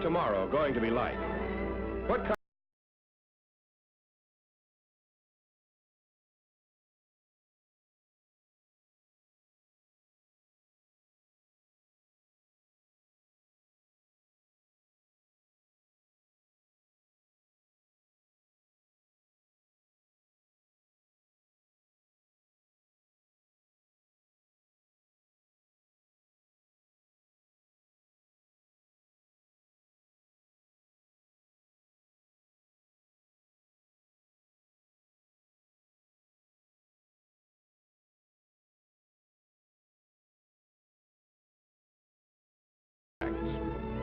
tomorrow going to be like? What kind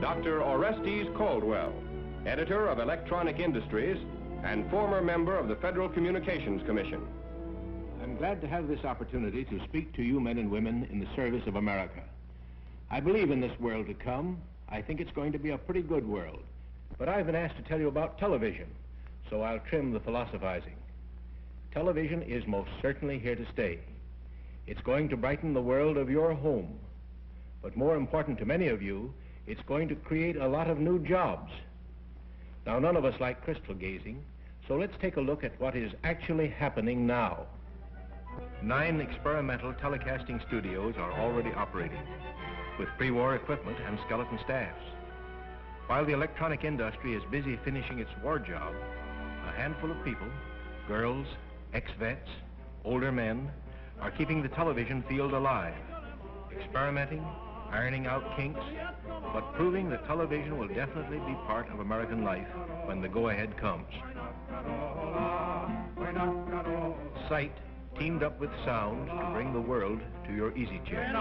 Dr. Orestes Caldwell, editor of Electronic Industries and former member of the Federal Communications Commission. I'm glad to have this opportunity to speak to you men and women in the service of America. I believe in this world to come. I think it's going to be a pretty good world. But I've been asked to tell you about television, so I'll trim the philosophizing. Television is most certainly here to stay. It's going to brighten the world of your home. But more important to many of you, it's going to create a lot of new jobs. Now, none of us like crystal gazing, so let's take a look at what is actually happening now. 9 experimental telecasting studios are already operating, with pre-war equipment and skeleton staffs. While the electronic industry is busy finishing its war job, a handful of people, girls, ex-vets, older men, are keeping the television field alive, experimenting, ironing out kinks, but proving that television will definitely be part of American life when the go-ahead comes. Sight teamed up with sound to bring the world to your easy chair.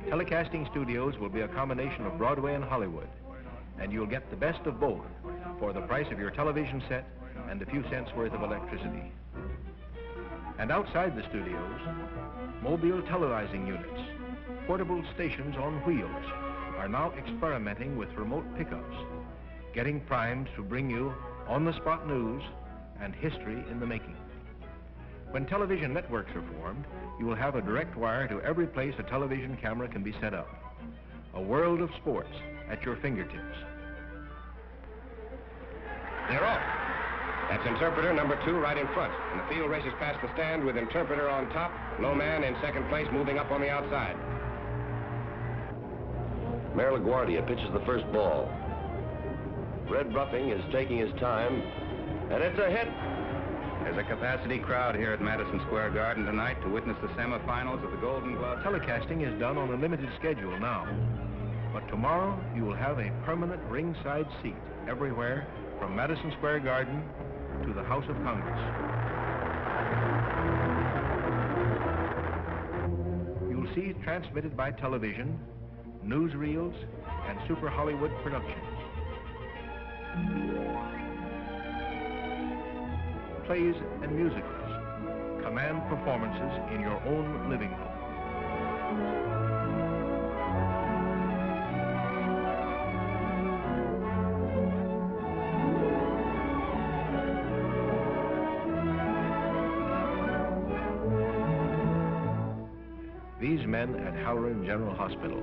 Telecasting studios will be a combination of Broadway and Hollywood, and you'll get the best of both for the price of your television set and a few cents worth of electricity. And outside the studios, mobile televising units, portable stations on wheels, are now experimenting with remote pickups, getting primed to bring you on-the-spot news and history in the making. When television networks are formed, you will have a direct wire to every place a television camera can be set up. A world of sports at your fingertips. They're off. That's interpreter number 2 right in front. And the field races past the stand with interpreter on top, low man in second place moving up on the outside. Mayor LaGuardia pitches the first ball. Red Ruffing is taking his time, and it's a hit. There's a capacity crowd here at Madison Square Garden tonight to witness the semifinals of the Golden Glove. Telecasting is done on a limited schedule now, but tomorrow you will have a permanent ringside seat everywhere from Madison Square Garden to the House of Congress. You'll see transmitted by television, newsreels, and Super Hollywood productions. Plays and musicals, command performances in your own living room. These men at Halloran General Hospital,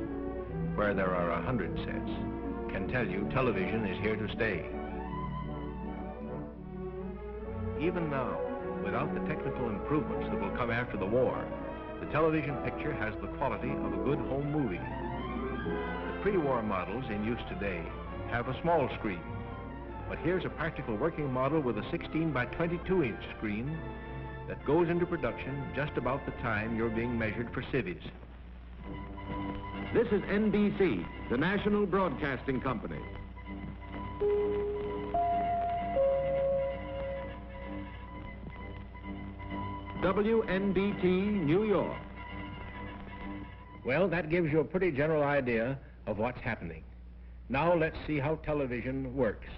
where there are 100 sets, can tell you television is here to stay. Even now, without the technical improvements that will come after the war, the television picture has the quality of a good home movie. The pre-war models in use today have a small screen, but here's a practical working model with a 16 by 22-inch screen that goes into production just about the time you're being measured for civvies. This is NBC, the National Broadcasting Company. WNBT, New York. Well, that gives you a pretty general idea of what's happening. Now let's see how television works.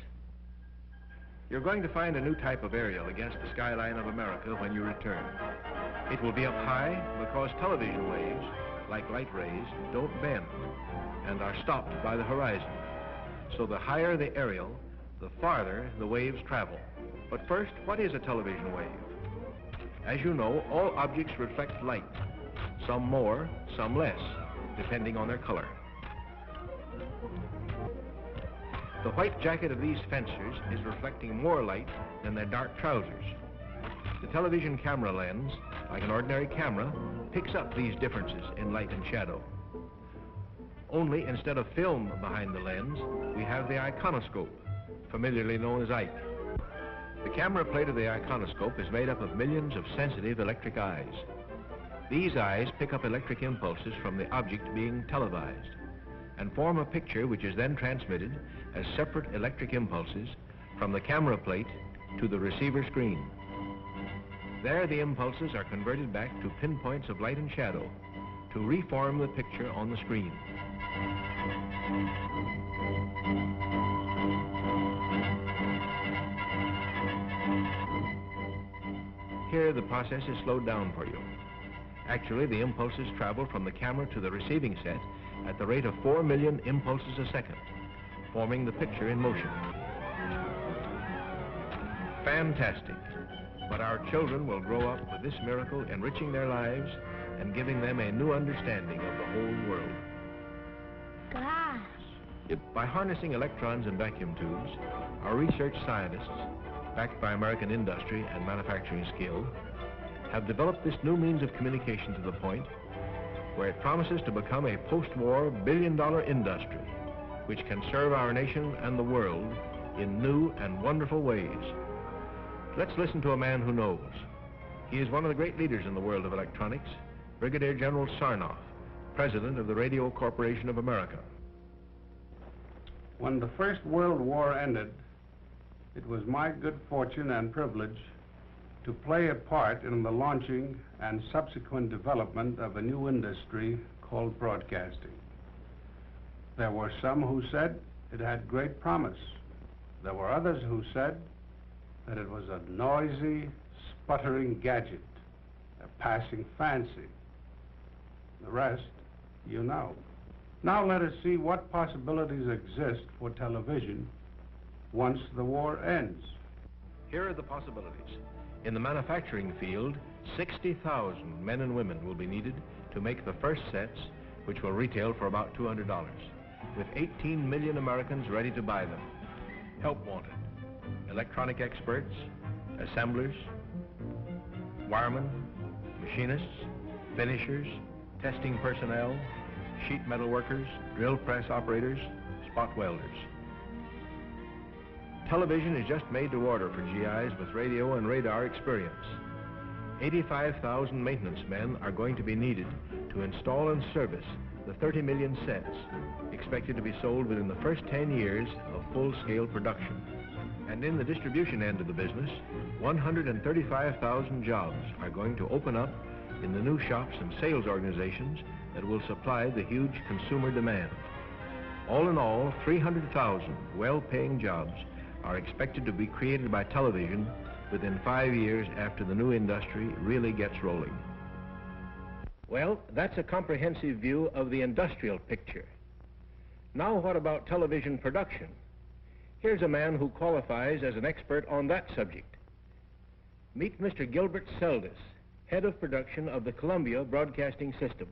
You're going to find a new type of aerial against the skyline of America when you return. It will be up high because television waves, like light rays, don't bend and are stopped by the horizon. So the higher the aerial, the farther the waves travel. But first, what is a television wave? As you know, all objects reflect light, some more, some less, depending on their color. The white jacket of these fencers is reflecting more light than their dark trousers. The television camera lens, like an ordinary camera, picks up these differences in light and shadow. Only instead of film behind the lens, we have the iconoscope, familiarly known as Ike. The camera plate of the iconoscope is made up of millions of sensitive electric eyes. These eyes pick up electric impulses from the object being televised and form a picture which is then transmitted as separate electric impulses from the camera plate to the receiver screen. There the impulses are converted back to pinpoints of light and shadow to reform the picture on the screen. Here the process is slowed down for you. Actually, the impulses travel from the camera to the receiving set at the rate of 4 million impulses a second, forming the picture in motion. Fantastic. But our children will grow up with this miracle enriching their lives and giving them a new understanding of the whole world. Gosh. By harnessing electrons and vacuum tubes, our research scientists, backed by American industry and manufacturing skill, have developed this new means of communication to the point where it promises to become a post-war billion-dollar industry which can serve our nation and the world in new and wonderful ways. Let's listen to a man who knows. He is one of the great leaders in the world of electronics, Brigadier General Sarnoff, President of the Radio Corporation of America. When the First World War ended, it was my good fortune and privilege to play a part in the launching and subsequent development of a new industry called broadcasting. There were some who said it had great promise. There were others who said that it was a noisy, sputtering gadget, a passing fancy. The rest, you know. Now let us see what possibilities exist for television once the war ends. Here are the possibilities. In the manufacturing field, 60,000 men and women will be needed to make the first sets, which will retail for about $200, with 18 million Americans ready to buy them. Help wanted. Electronic experts, assemblers, wiremen, machinists, finishers, testing personnel, sheet metal workers, drill press operators, spot welders. Television is just made to order for GIs with radio and radar experience. 85,000 maintenance men are going to be needed to install and service the 30 million sets expected to be sold within the first 10 years of full-scale production. And in the distribution end of the business, 135,000 jobs are going to open up in the new shops and sales organizations that will supply the huge consumer demand. All in all, 300,000 well-paying jobs are expected to be created by television within 5 years after the new industry really gets rolling. Well, that's a comprehensive view of the industrial picture. Now what about television production? Here's a man who qualifies as an expert on that subject. Meet Mr. Gilbert Seldes, head of production of the Columbia Broadcasting System.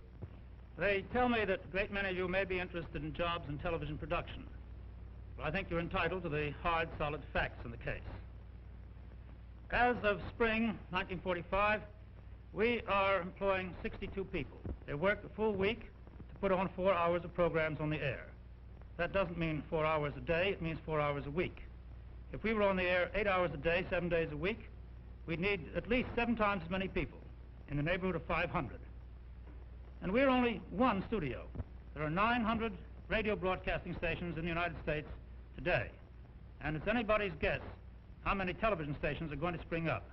They tell me that a great many of you may be interested in jobs in television production. Well, I think you're entitled to the hard, solid facts in the case. As of spring 1945, we are employing 62 people. They work a full week to put on 4 hours of programs on the air. That doesn't mean 4 hours a day, it means 4 hours a week. If we were on the air 8 hours a day, 7 days a week, we'd need at least 7 times as many people, in the neighborhood of 500. And we're only one studio. There are 900 radio broadcasting stations in the United States today. And it's anybody's guess how many television stations are going to spring up.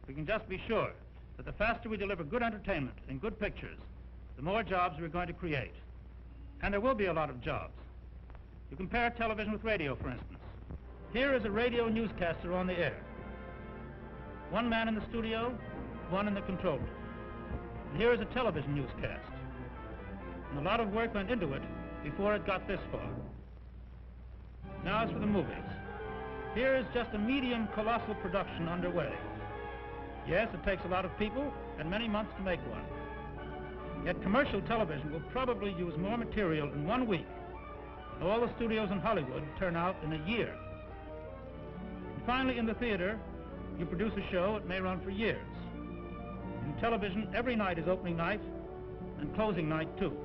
We can just be sure that the faster we deliver good entertainment and good pictures, the more jobs we're going to create. And there will be a lot of jobs. You compare television with radio, for instance. Here is a radio newscaster on the air. One man in the studio, one in the control room. And here is a television newscast. And a lot of work went into it before it got this far. Now as for the movies. Here is just a medium colossal production underway. Yes, it takes a lot of people and many months to make one. Yet commercial television will probably use more material in 1 week than all the studios in Hollywood turn out in a year. And finally, in the theater, you produce a show, it may run for years. In television, every night is opening night and closing night, too.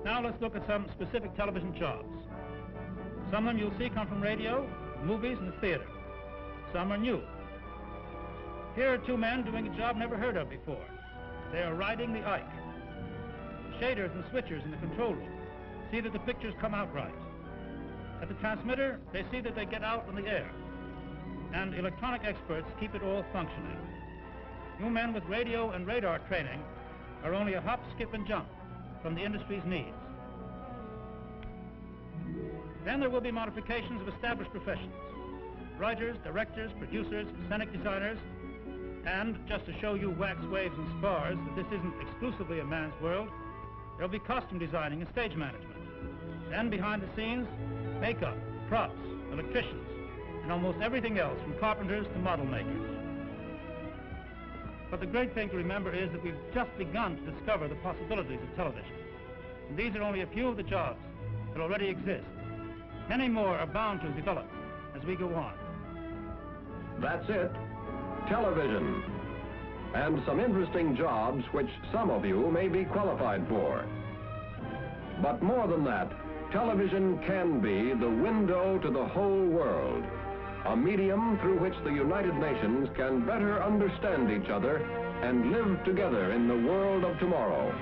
Now let's look at some specific television jobs. Some of them you'll see come from radio, movies, and the theater. Some are new. Here are two men doing a job never heard of before. They are riding the Ike. Shaders and switchers in the control room see that the pictures come out right. At the transmitter, they see that they get out on the air. And electronic experts keep it all functioning. You men with radio and radar training are only a hop, skip, and jump from the industry's needs. Then there will be modifications of established professions. Writers, directors, producers, scenic designers, and just to show you wax waves and spars that this isn't exclusively a man's world, there'll be costume designing and stage management. And behind the scenes, makeup, props, electricians, and almost everything else from carpenters to model makers. But the great thing to remember is that we've just begun to discover the possibilities of television. And these are only a few of the jobs that already exist. Many more are bound to develop as we go on. That's it. Television. And some interesting jobs which some of you may be qualified for. But more than that, television can be the window to the whole world, a medium through which the United Nations can better understand each other and live together in the world of tomorrow.